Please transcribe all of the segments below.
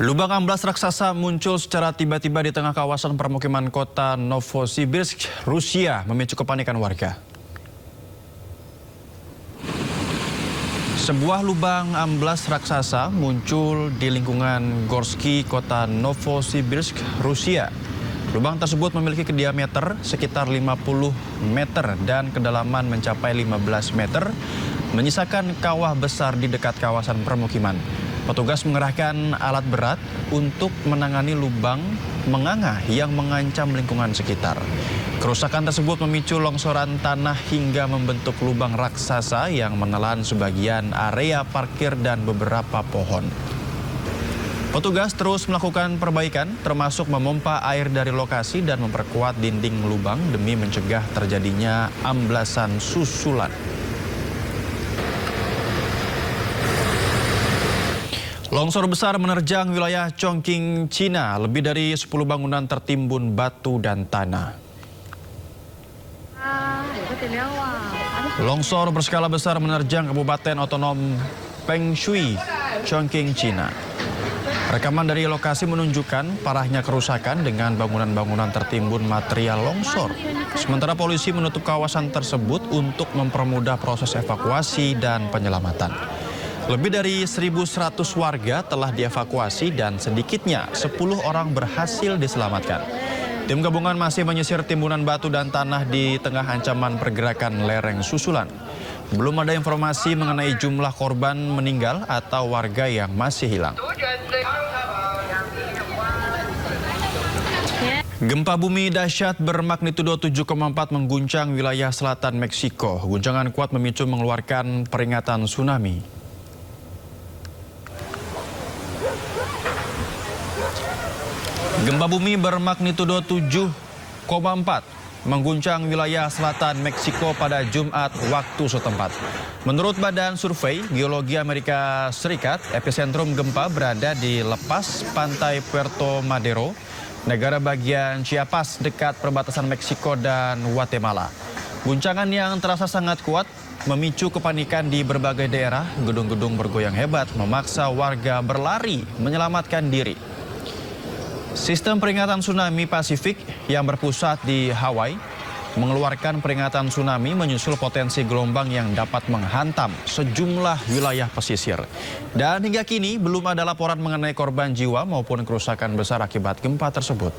Lubang amblas raksasa muncul secara tiba-tiba di tengah kawasan permukiman kota Novosibirsk, Rusia, memicu kepanikan warga. Sebuah lubang amblas raksasa muncul di lingkungan Gorsky, kota Novosibirsk, Rusia. Lubang tersebut memiliki diameter sekitar 50 meter dan kedalaman mencapai 15 meter, menyisakan kawah besar di dekat kawasan permukiman. Petugas mengerahkan alat berat untuk menangani lubang menganga yang mengancam lingkungan sekitar. Kerusakan tersebut memicu longsoran tanah hingga membentuk lubang raksasa yang menelan sebagian area parkir dan beberapa pohon. Petugas terus melakukan perbaikan, termasuk memompa air dari lokasi dan memperkuat dinding lubang demi mencegah terjadinya amblasan susulan. Longsor besar menerjang wilayah Chongqing, Cina. Lebih dari 10 bangunan tertimbun batu dan tanah. Longsor berskala besar menerjang Kabupaten Otonom Pengshui, Chongqing, Cina. Rekaman dari lokasi menunjukkan parahnya kerusakan dengan bangunan-bangunan tertimbun material longsor. Sementara polisi menutup kawasan tersebut untuk mempermudah proses evakuasi dan penyelamatan. Lebih dari 1.100 warga telah dievakuasi dan sedikitnya 10 orang berhasil diselamatkan. Tim gabungan masih menyisir timbunan batu dan tanah di tengah ancaman pergerakan lereng susulan. Belum ada informasi mengenai jumlah korban meninggal atau warga yang masih hilang. Gempa bumi dahsyat bermagnitudo 7,4 mengguncang wilayah selatan Meksiko. Guncangan kuat memicu mengeluarkan peringatan tsunami. Gempa bumi bermagnitudo 7,4 mengguncang wilayah selatan Meksiko pada Jumat waktu setempat. Menurut Badan Survei Geologi Amerika Serikat, epicentrum gempa berada di lepas pantai Puerto Madero, negara bagian Chiapas dekat perbatasan Meksiko dan Guatemala. Guncangan yang terasa sangat kuat memicu kepanikan di berbagai daerah. Gedung-gedung bergoyang hebat memaksa warga berlari menyelamatkan diri. Sistem peringatan tsunami Pasifik yang berpusat di Hawaii mengeluarkan peringatan tsunami menyusul potensi gelombang yang dapat menghantam sejumlah wilayah pesisir. Dan hingga kini belum ada laporan mengenai korban jiwa maupun kerusakan besar akibat gempa tersebut.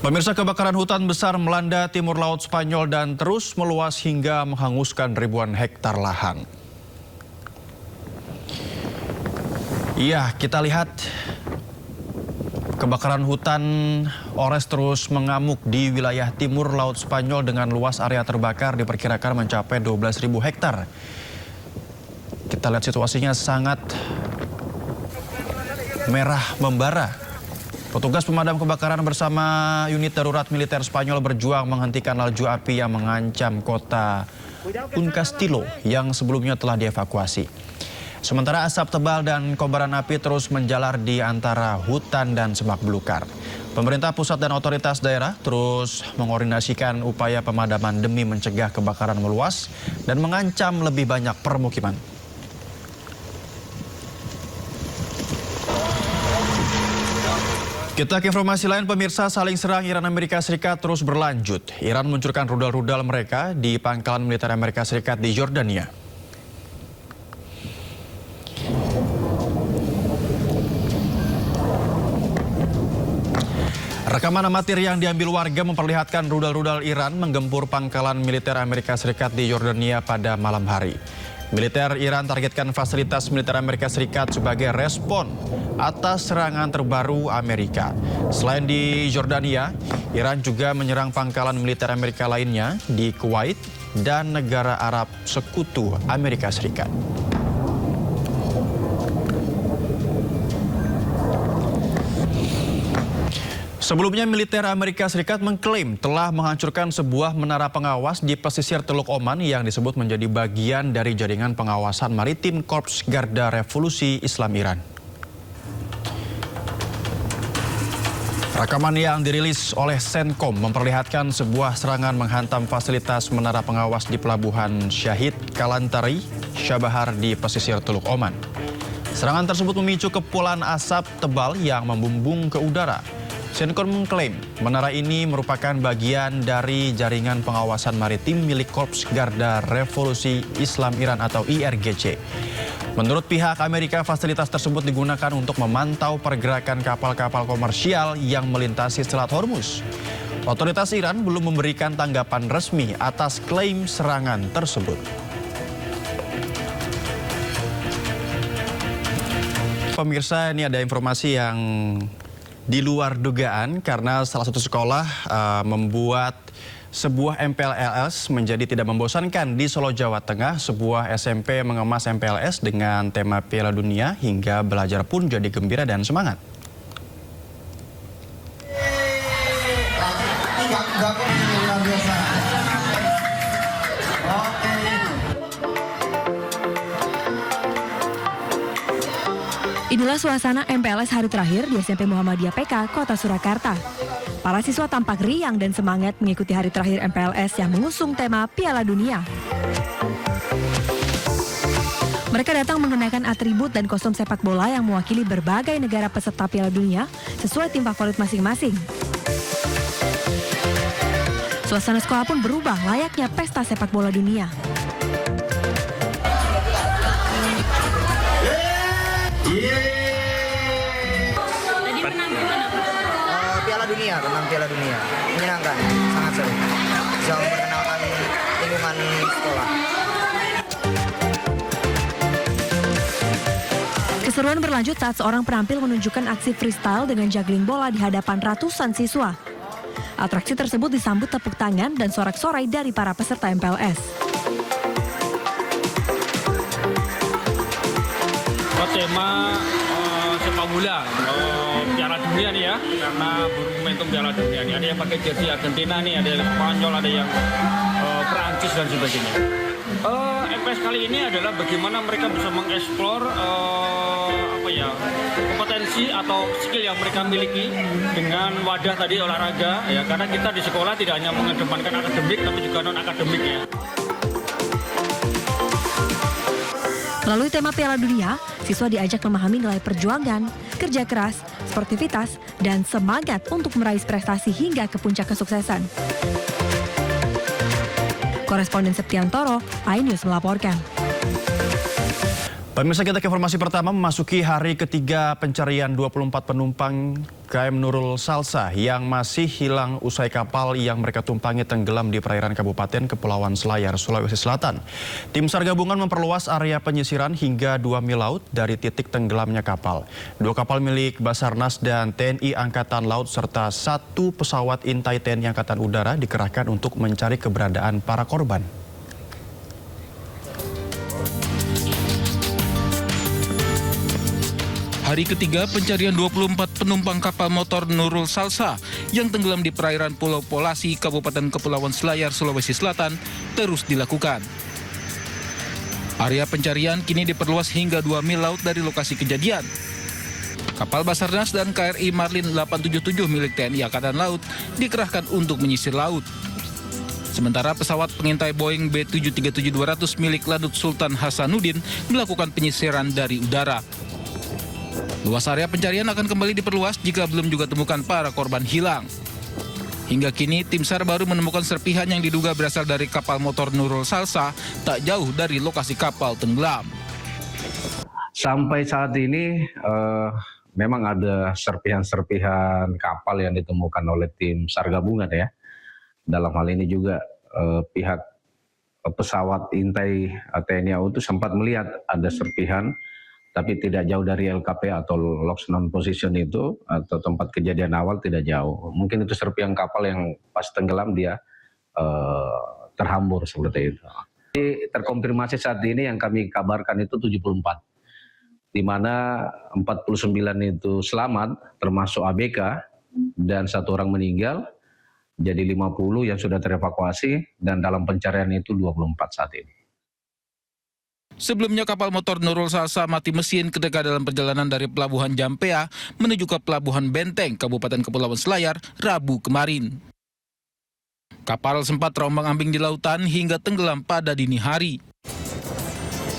Pemirsa, kebakaran hutan besar melanda timur laut Spanyol dan terus meluas hingga menghanguskan ribuan hektar lahan. Iya, kita lihat kebakaran hutan Ores terus mengamuk di wilayah timur laut Spanyol dengan luas area terbakar diperkirakan mencapai 12.000 hektar. Kita lihat situasinya sangat merah membara. Petugas pemadam kebakaran bersama unit darurat militer Spanyol berjuang menghentikan laju api yang mengancam kota Un Castillo yang sebelumnya telah dievakuasi. Sementara asap tebal dan kobaran api terus menjalar di antara hutan dan semak belukar. Pemerintah pusat dan otoritas daerah terus mengkoordinasikan upaya pemadaman demi mencegah kebakaran meluas dan mengancam lebih banyak permukiman. Kita ke informasi lain, pemirsa. Saling serang Iran Amerika Serikat terus berlanjut. Iran meluncurkan rudal-rudal mereka di pangkalan militer Amerika Serikat di Yordania. Rekaman amatir yang diambil warga memperlihatkan rudal-rudal Iran menggempur pangkalan militer Amerika Serikat di Yordania pada malam hari. Militer Iran targetkan fasilitas militer Amerika Serikat sebagai respon atas serangan terbaru Amerika. Selain di Yordania, Iran juga menyerang pangkalan militer Amerika lainnya di Kuwait dan negara Arab Sekutu Amerika Serikat. Sebelumnya, militer Amerika Serikat mengklaim telah menghancurkan sebuah menara pengawas di pesisir Teluk Oman yang disebut menjadi bagian dari jaringan pengawasan maritim Korps Garda Revolusi Islam Iran. Rekaman yang dirilis oleh Senkom memperlihatkan sebuah serangan menghantam fasilitas menara pengawas di Pelabuhan Syahid Kalantari, Syabahar di pesisir Teluk Oman. Serangan tersebut memicu kepulan asap tebal yang membumbung ke udara. Senkom mengklaim menara ini merupakan bagian dari jaringan pengawasan maritim milik Korps Garda Revolusi Islam Iran atau IRGC. Menurut pihak Amerika, fasilitas tersebut digunakan untuk memantau pergerakan kapal-kapal komersial yang melintasi Selat Hormuz. Otoritas Iran belum memberikan tanggapan resmi atas klaim serangan tersebut. Pemirsa, ini ada informasi yang di luar dugaan karena salah satu sekolah membuat sebuah MPLS menjadi tidak membosankan di Solo, Jawa Tengah. Sebuah SMP mengemas MPLS dengan tema Piala Dunia hingga belajar pun jadi gembira dan semangat. Inilah suasana MPLS hari terakhir di SMP Muhammadiyah PK, Kota Surakarta. Para siswa tampak riang dan semangat mengikuti hari terakhir MPLS yang mengusung tema Piala Dunia. Mereka datang mengenakan atribut dan kostum sepak bola yang mewakili berbagai negara peserta Piala Dunia sesuai tim favorit masing-masing. Suasana sekolah pun berubah layaknya pesta sepak bola dunia. Piala Dunia, tentang Piala Dunia. Menyenangkan, sangat seru. Bisa memperkenalkan lingkungan sekolah. Keseruan berlanjut saat seorang penampil menunjukkan aksi freestyle dengan juggling bola di hadapan ratusan siswa. Atraksi tersebut disambut tepuk tangan dan sorak-sorai dari para peserta MPLS. Tema sepak bola Piala Dunia nih ya, karena momentum Piala Dunia nih. Ada yang pakai jersey Argentina nih, ada yang Spanyol, ada yang Perancis dan sebagainya. MPS kali ini adalah bagaimana mereka bisa mengeksplor kompetensi atau skill yang mereka miliki dengan wadah tadi olahraga ya, karena kita di sekolah tidak hanya mengedepankan akademik tapi juga non akademik ya. Melalui tema Piala Dunia, siswa diajak memahami nilai perjuangan, kerja keras, sportivitas, dan semangat untuk meraih prestasi hingga ke puncak kesuksesan. Koresponden Septiantoro, iNews melaporkan. Pemirsa, kita ke informasi pertama, memasuki hari ketiga pencarian 24 penumpang KM Nurul Salsa yang masih hilang usai kapal yang mereka tumpangi tenggelam di perairan Kabupaten Kepulauan Selayar, Sulawesi Selatan. Tim SAR gabungan memperluas area penyisiran hingga 2 mil laut dari titik tenggelamnya kapal. 2 kapal milik Basarnas dan TNI Angkatan Laut serta 1 pesawat intai TNI Angkatan Udara dikerahkan untuk mencari keberadaan para korban. Hari ketiga pencarian 24 penumpang kapal motor Nurul Salsa yang tenggelam di perairan Pulau Polasi, Kabupaten Kepulauan Selayar, Sulawesi Selatan terus dilakukan. Area pencarian kini diperluas hingga 2 mil laut dari lokasi kejadian. Kapal Basarnas dan KRI Marlin 877 milik TNI Angkatan Laut dikerahkan untuk menyisir laut. Sementara pesawat pengintai Boeing B737-200 milik Lanut Sultan Hasanuddin melakukan penyisiran dari udara. Luas area pencarian akan kembali diperluas jika belum juga temukan para korban hilang. Hingga kini, tim SAR baru menemukan serpihan yang diduga berasal dari kapal motor Nurul Salsa tak jauh dari lokasi kapal tenggelam. Sampai saat ini memang ada serpihan-serpihan kapal yang ditemukan oleh tim SAR gabungan ya. Dalam hal ini juga pihak pesawat intai TNI AU itu sempat melihat ada serpihan, tapi tidak jauh dari LKP atau Lost Non Position itu, atau tempat kejadian awal tidak jauh. Mungkin itu serpihan kapal yang pas tenggelam dia terhambur seperti itu. Jadi, terkonfirmasi saat ini yang kami kabarkan itu 74. Di mana 49 itu selamat, termasuk ABK, dan 1 orang meninggal. Jadi 50 yang sudah terevakuasi, dan dalam pencarian itu 24 saat ini. Sebelumnya kapal motor Nurul Salsa mati mesin ketika dalam perjalanan dari Pelabuhan Jampea menuju ke Pelabuhan Benteng, Kabupaten Kepulauan Selayar, Rabu kemarin. Kapal sempat terombang-ambing di lautan hingga tenggelam pada dini hari.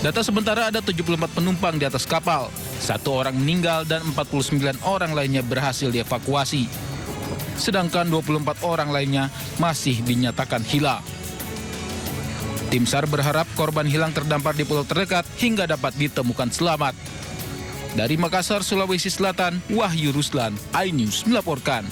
Data sementara ada 74 penumpang di atas kapal, 1 orang meninggal dan 49 orang lainnya berhasil dievakuasi. Sedangkan 24 orang lainnya masih dinyatakan hilang. Tim SAR berharap korban hilang terdampar di pulau terdekat hingga dapat ditemukan selamat. Dari Makassar, Sulawesi Selatan, Wahyu Ruslan, iNews melaporkan.